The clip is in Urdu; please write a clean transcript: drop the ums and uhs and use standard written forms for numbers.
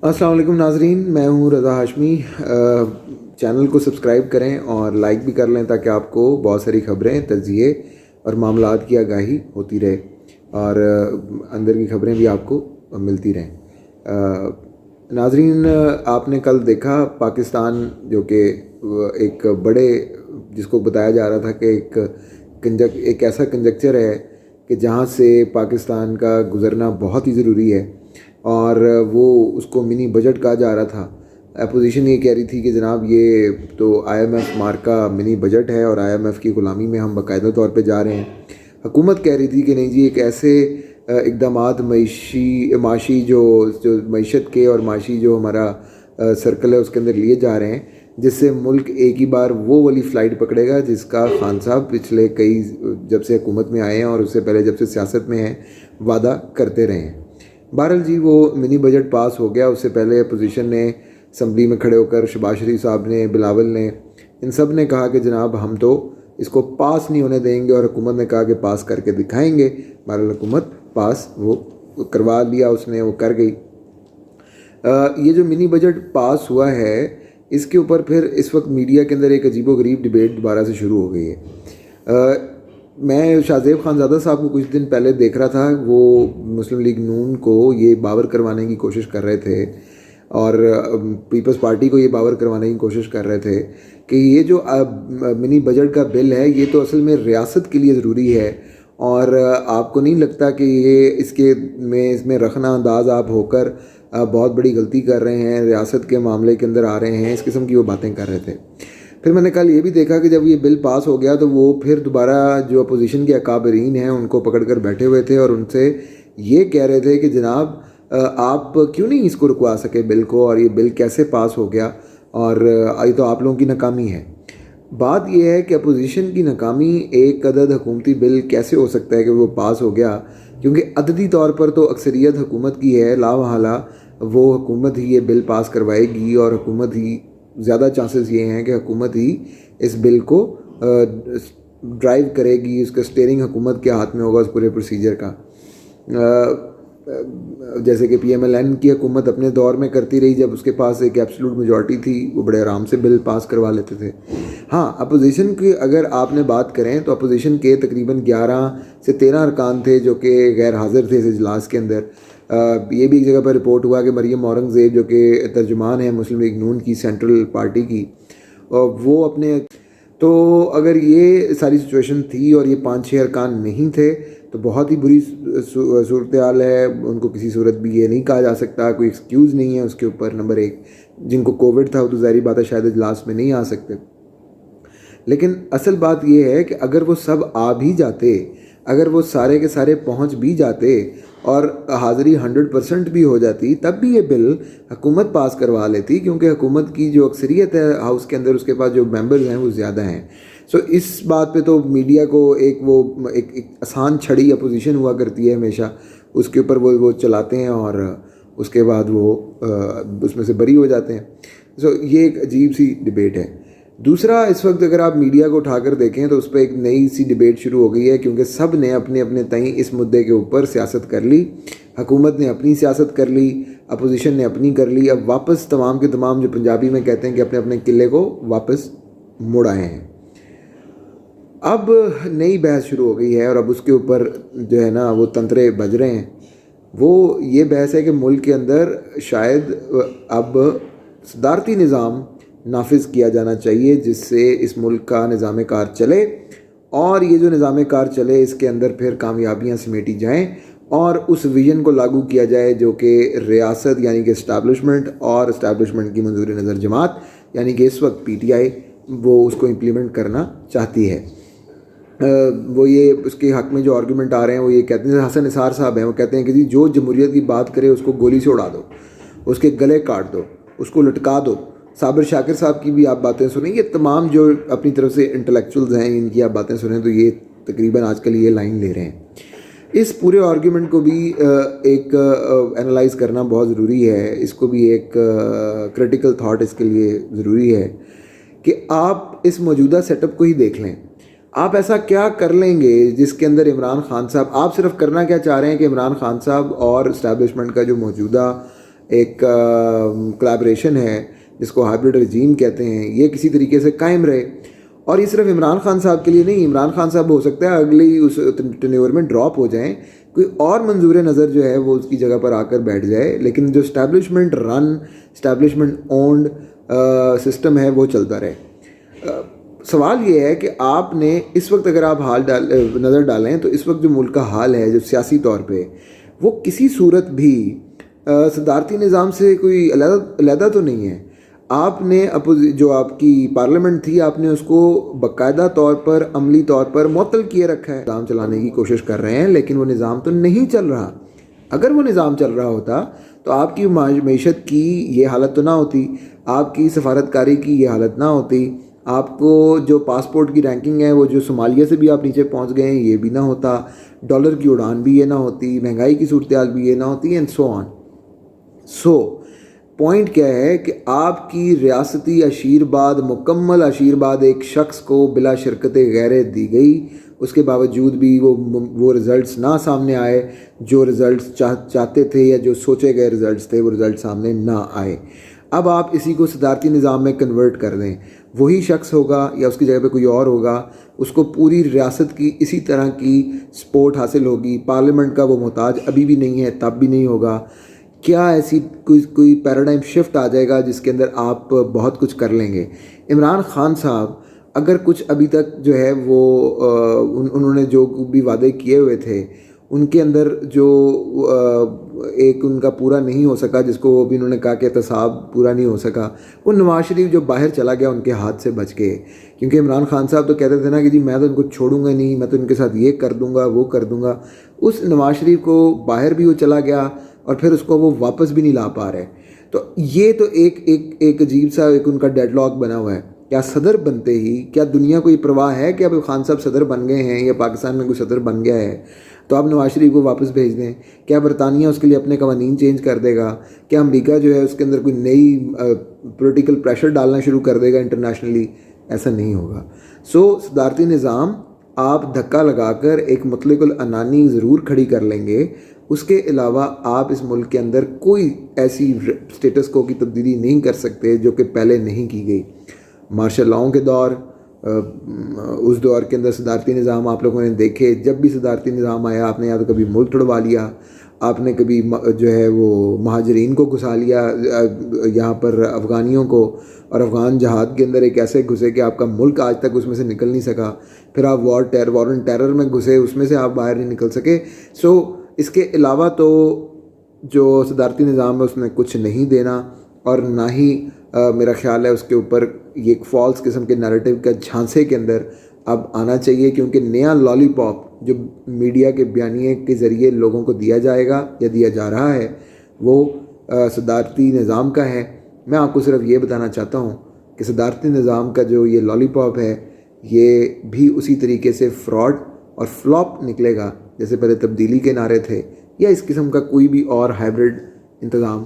السلام علیکم ناظرین، میں ہوں رضا ہاشمی۔ چینل کو سبسکرائب کریں اور لائک بھی کر لیں تاکہ آپ کو بہت ساری خبریں، تجزیے اور معاملات کی آگاہی ہوتی رہے اور اندر کی خبریں بھی آپ کو ملتی رہیں۔ ناظرین، آپ نے کل دیکھا پاکستان جو کہ ایک بڑے، جس کو بتایا جا رہا تھا کہ ایک ایسا کنجکچر ہے کہ جہاں سے پاکستان کا گزرنا بہت ہی ضروری ہے، اور وہ اس کو منی بجٹ کہا جا رہا تھا۔ اپوزیشن یہ کہہ رہی تھی کہ جناب یہ تو آئی ایم ایف مارکا منی بجٹ ہے اور آئی ایم ایف کی غلامی میں ہم باقاعدہ طور پہ جا رہے ہیں۔ حکومت کہہ رہی تھی کہ نہیں جی، ایک ایسے اقدامات معاشی جو معیشت کے اور معاشی جو ہمارا سرکل ہے اس کے اندر لیے جا رہے ہیں، جس سے ملک ایک ہی بار وہ والی فلائٹ پکڑے گا جس کا خان صاحب پچھلے جب سے حکومت میں آئے ہیں اور اس سے پہلے جب سے سیاست میں ہیں وعدہ کرتے رہے ہیں۔ بہرحال جی، وہ منی بجٹ پاس ہو گیا۔ اس سے پہلے اپوزیشن نے اسمبلی میں کھڑے ہو کر، شہباز شریف صاحب نے، بلاول نے، ان سب نے کہا کہ جناب ہم تو اس کو پاس نہیں ہونے دیں گے، اور حکومت نے کہا کہ پاس کر کے دکھائیں گے۔ بہرحال حکومت پاس وہ کروا لیا، اس نے وہ کر گئی۔ یہ جو منی بجٹ پاس ہوا ہے، اس کے اوپر پھر اس وقت میڈیا کے اندر ایک عجیب و غریب ڈیبیٹ دوبارہ سے شروع ہو گئی ہے۔ میں شاہ زیب خانزادہ صاحب کو کچھ دن پہلے دیکھ رہا تھا، وہ مسلم لیگ نون کو یہ باور کروانے کی کوشش کر رہے تھے اور پیپلز پارٹی کو یہ باور کروانے کی کوشش کر رہے تھے کہ یہ جو منی بجٹ کا بل ہے یہ تو اصل میں ریاست کے لیے ضروری ہے، اور آپ کو نہیں لگتا کہ یہ اس میں رخنہ انداز آپ ہو کر بہت بڑی غلطی کر رہے ہیں، ریاست کے معاملے کے اندر آ رہے ہیں، اس قسم کی وہ باتیں کر رہے تھے۔ پھر میں نے کل یہ بھی دیکھا کہ جب یہ بل پاس ہو گیا تو وہ پھر دوبارہ جو اپوزیشن کے اکابرین ہیں ان کو پکڑ کر بیٹھے ہوئے تھے اور ان سے یہ کہہ رہے تھے کہ جناب آپ کیوں نہیں اس کو رکوا سکے بل کو، اور یہ بل کیسے پاس ہو گیا، اور یہ تو آپ لوگوں کی ناکامی ہے۔ بات یہ ہے کہ اپوزیشن کی ناکامی ایک عدد حکومتی بل کیسے ہو سکتا ہے کہ وہ پاس ہو گیا، کیونکہ عددی طور پر تو اکثریت حکومت کی ہے، لا محالہ وہ حکومت ہی یہ بل پاس کروائے گی، اور حکومت ہی، زیادہ چانسز یہ ہیں کہ حکومت ہی اس بل کو ڈرائیو کرے گی، اس کا اسٹیئرنگ حکومت کے ہاتھ میں ہوگا اس پورے پروسیجر کا۔ جیسے کہ پی ایم ایل این کی حکومت اپنے دور میں کرتی رہی، جب اس کے پاس ایک ایبسلوٹ میجورٹی تھی، وہ بڑے آرام سے بل پاس کروا لیتے تھے۔ ہاں، اپوزیشن کی اگر آپ نے بات کریں تو اپوزیشن کے تقریباً 11 سے 13 ارکان تھے جو کہ غیر حاضر تھے اس اجلاس کے اندر۔ یہ بھی ایک جگہ پر رپورٹ ہوا کہ مریم اورنگزیب جو کہ ترجمان ہیں مسلم لیگ نون کی سینٹرل پارٹی کی، وہ اپنے، تو اگر یہ ساری سچویشن تھی اور یہ 5-6 ارکان نہیں تھے تو بہت ہی بری صورتحال ہے۔ ان کو کسی صورت بھی یہ نہیں کہا جا سکتا، کوئی ایکسکیوز نہیں ہے اس کے اوپر۔ نمبر ایک، جن کو کووڈ تھا وہ تو ظاہری بات ہے شاید اجلاس میں نہیں آ سکتے، لیکن اصل بات یہ ہے کہ اگر وہ سب آ بھی جاتے، اگر وہ سارے کے سارے پہنچ بھی جاتے اور حاضری 100% بھی ہو جاتی، تب بھی یہ بل حکومت پاس کروا لیتی، کیونکہ حکومت کی جو اکثریت ہے ہاؤس کے اندر، اس کے پاس جو ممبرز ہیں وہ زیادہ ہیں۔ اس بات پہ تو میڈیا کو ایک آسان چھڑی اپوزیشن ہوا کرتی ہے ہمیشہ، اس کے اوپر وہ چلاتے ہیں اور اس کے بعد وہ اس میں سے بری ہو جاتے ہیں۔ یہ ایک عجیب سی ڈیبیٹ ہے۔ دوسرا، اس وقت اگر آپ میڈیا کو اٹھا کر دیکھیں تو اس پہ ایک نئی سی ڈیبیٹ شروع ہو گئی ہے، کیونکہ سب نے اپنے اپنے تئیں اس مدعے کے اوپر سیاست کر لی۔ حکومت نے اپنی سیاست کر لی، اپوزیشن نے اپنی کر لی۔ اب واپس تمام کے تمام، جو پنجابی میں کہتے ہیں کہ اپنے اپنے قلعے کو واپس مڑ آئے ہیں۔ اب نئی بحث شروع ہو گئی ہے اور اب اس کے اوپر جو ہے نا وہ تنترے بج رہے ہیں۔ وہ یہ بحث ہے کہ ملک کے اندر شاید اب صدارتی نظام نافذ کیا جانا چاہیے، جس سے اس ملک کا نظام کار چلے، اور یہ جو نظام کار چلے اس کے اندر پھر کامیابیاں سمیٹی جائیں اور اس ویژن کو لاگو کیا جائے جو کہ ریاست یعنی کہ اسٹیبلشمنٹ، اور اسٹیبلشمنٹ کی منظور نظر جماعت یعنی کہ اس وقت پی ٹی آئی، وہ اس کو امپلیمنٹ کرنا چاہتی ہے۔ وہ یہ اس کے حق میں جو آرگومنٹ آ رہے ہیں وہ یہ کہتے ہیں، حسن نثار صاحب ہیں، وہ کہتے ہیں کہ جی جو جمہوریت کی بات کرے اس کو گولی سے اڑا دو، اس کے گلے کاٹ دو، اس کو لٹکا دو۔ صابر شاکر صاحب کی بھی آپ باتیں سنیں، یہ تمام جو اپنی طرف سے انٹلیکچوئلز ہیں ان کی آپ باتیں سنیں تو یہ تقریباً آج کل یہ لائن لے رہے ہیں۔ اس پورے آرگیومنٹ کو بھی ایک انالائز کرنا بہت ضروری ہے، اس کو بھی ایک کریٹیکل تھاٹ اس کے لیے ضروری ہے کہ آپ اس موجودہ سیٹ اپ کو ہی دیکھ لیں۔ آپ ایسا کیا کر لیں گے جس کے اندر عمران خان صاحب، آپ صرف کرنا کیا چاہ رہے ہیں کہ عمران خان صاحب اور اسٹیبلشمنٹ کا جو موجودہ ایک کلیبریشن ہے جس کو ہائبرڈ رجیم کہتے ہیں، یہ کسی طریقے سے قائم رہے. اور یہ صرف عمران خان صاحب کے لیے نہیں، عمران خان صاحب ہو سکتا ہے اگلی اس ٹینیور میں ڈراپ ہو جائیں، کوئی اور منظور نظر جو ہے وہ اس کی جگہ پر آ کر بیٹھ جائے، لیکن جو اسٹیبلشمنٹ رن، اسٹیبلشمنٹ اونڈ سسٹم ہے وہ چلتا رہے. سوال یہ ہے کہ آپ نے اس وقت اگر آپ نظر ڈالیں تو اس وقت جو ملک کا حال ہے جو سیاسی طور پہ، وہ کسی صورت بھی صدارتی نظام سے کوئی علیحدہ تو نہیں ہے. آپ نے جو آپ کی پارلیمنٹ تھی، آپ نے اس کو باقاعدہ طور پر عملی طور پر معطل کیے رکھا ہے. نظام چلانے کی کوشش کر رہے ہیں لیکن وہ نظام تو نہیں چل رہا. اگر وہ نظام چل رہا ہوتا تو آپ کی معیشت کی یہ حالت تو نہ ہوتی، آپ کی سفارتکاری کی یہ حالت نہ ہوتی، آپ کو جو پاسپورٹ کی رینکنگ ہے وہ جو صومالیہ سے بھی آپ نیچے پہنچ گئے ہیں یہ بھی نہ ہوتا، ڈالر کی اڑان بھی یہ نہ ہوتی، مہنگائی کی صورتحال بھی یہ نہ ہوتی، اینڈ سو آن. پوائنٹ کیا ہے کہ آپ کی ریاستی مکمل عشیرباد ایک شخص کو بلا شرکت غیرت دی گئی، اس کے باوجود بھی وہ رزلٹس نہ سامنے آئے جو رزلٹس چاہتے تھے، یا جو سوچے گئے رزلٹس تھے وہ رزلٹ سامنے نہ آئے. اب آپ اسی کو صدارتی نظام میں کنورٹ کر دیں، وہی شخص ہوگا یا اس کی جگہ پہ کوئی اور ہوگا، اس کو پوری ریاست کی اسی طرح کی سپورٹ حاصل ہوگی. پارلیمنٹ کا وہ محتاج ابھی بھی نہیں ہے، تب بھی نہیں ہوگا. کیا ایسی کوئی پیراڈائم شفٹ آ جائے گا جس کے اندر آپ بہت کچھ کر لیں گے. عمران خان صاحب اگر کچھ ابھی تک جو ہے وہ انہوں نے جو بھی وعدے کیے ہوئے تھے ان کے اندر جو ایک ان کا پورا نہیں ہو سکا، جس کو بھی انہوں نے کہا کہ احتساب پورا نہیں ہو سکا، وہ نواز شریف جو باہر چلا گیا ان کے ہاتھ سے بچ کے. کیونکہ عمران خان صاحب تو کہتے تھے نا کہ جی میں تو ان کو چھوڑوں گا نہیں، میں تو ان کے ساتھ یہ کر دوں گا وہ کر دوں گا. اس نواز شریف کو باہر بھی وہ چلا گیا اور پھر اس کو وہ واپس بھی نہیں لا پا رہے. تو یہ تو ایک عجیب سا ایک ان کا ڈیڈ لاک بنا ہوا ہے. کیا صدر بنتے ہی کیا دنیا کو یہ پرواہ ہے کہ اب خان صاحب صدر بن گئے ہیں یا پاکستان میں کوئی صدر بن گیا ہے تو آپ نواز شریف کو واپس بھیج دیں؟ کیا برطانیہ اس کے لیے اپنے قوانین چینج کر دے گا؟ کیا امریکہ جو ہے اس کے اندر کوئی نئی پولیٹیکل پریشر ڈالنا شروع کر دے گا انٹرنیشنلی؟ ایسا نہیں ہوگا. صدارتی نظام آپ دھکا لگا کر ایک مطلق العنانی ضرور کھڑی کر لیں گے، اس کے علاوہ آپ اس ملک کے اندر کوئی ایسی اسٹیٹس کو کی تبدیلی نہیں کر سکتے جو کہ پہلے نہیں کی گئی. مارشل لاؤں کے دور، اس دور کے اندر صدارتی نظام آپ لوگوں نے دیکھے. جب بھی صدارتی نظام آیا آپ نے یا تو کبھی ملک توڑوا لیا، آپ نے کبھی جو ہے وہ مہاجرین کو گھسا لیا یہاں پر افغانیوں کو، اور افغان جہاد کے اندر ایک ایسے گھسے کہ آپ کا ملک آج تک اس میں سے نکل نہیں سکا. پھر آپ وار آن ٹیرر میں گھسے، اس میں سے آپ باہر نہیں نکل سکے. اس کے علاوہ تو جو صدارتی نظام ہے اس میں کچھ نہیں دینا، اور نہ ہی میرا خیال ہے اس کے اوپر یہ ایک فالس قسم کے نیریٹو کا جھانسے کے اندر اب آنا چاہیے. کیونکہ نیا لالی پاپ جو میڈیا کے بیانیے کے ذریعے لوگوں کو دیا جائے گا یا دیا جا رہا ہے وہ صدارتی نظام کا ہے. میں آپ کو صرف یہ بتانا چاہتا ہوں کہ صدارتی نظام کا جو یہ لالی پاپ ہے یہ بھی اسی طریقے سے فراڈ اور فلاپ نکلے گا جیسے پہلے تبدیلی کے نعرے تھے، یا اس قسم کا کوئی بھی اور ہائبرڈ انتظام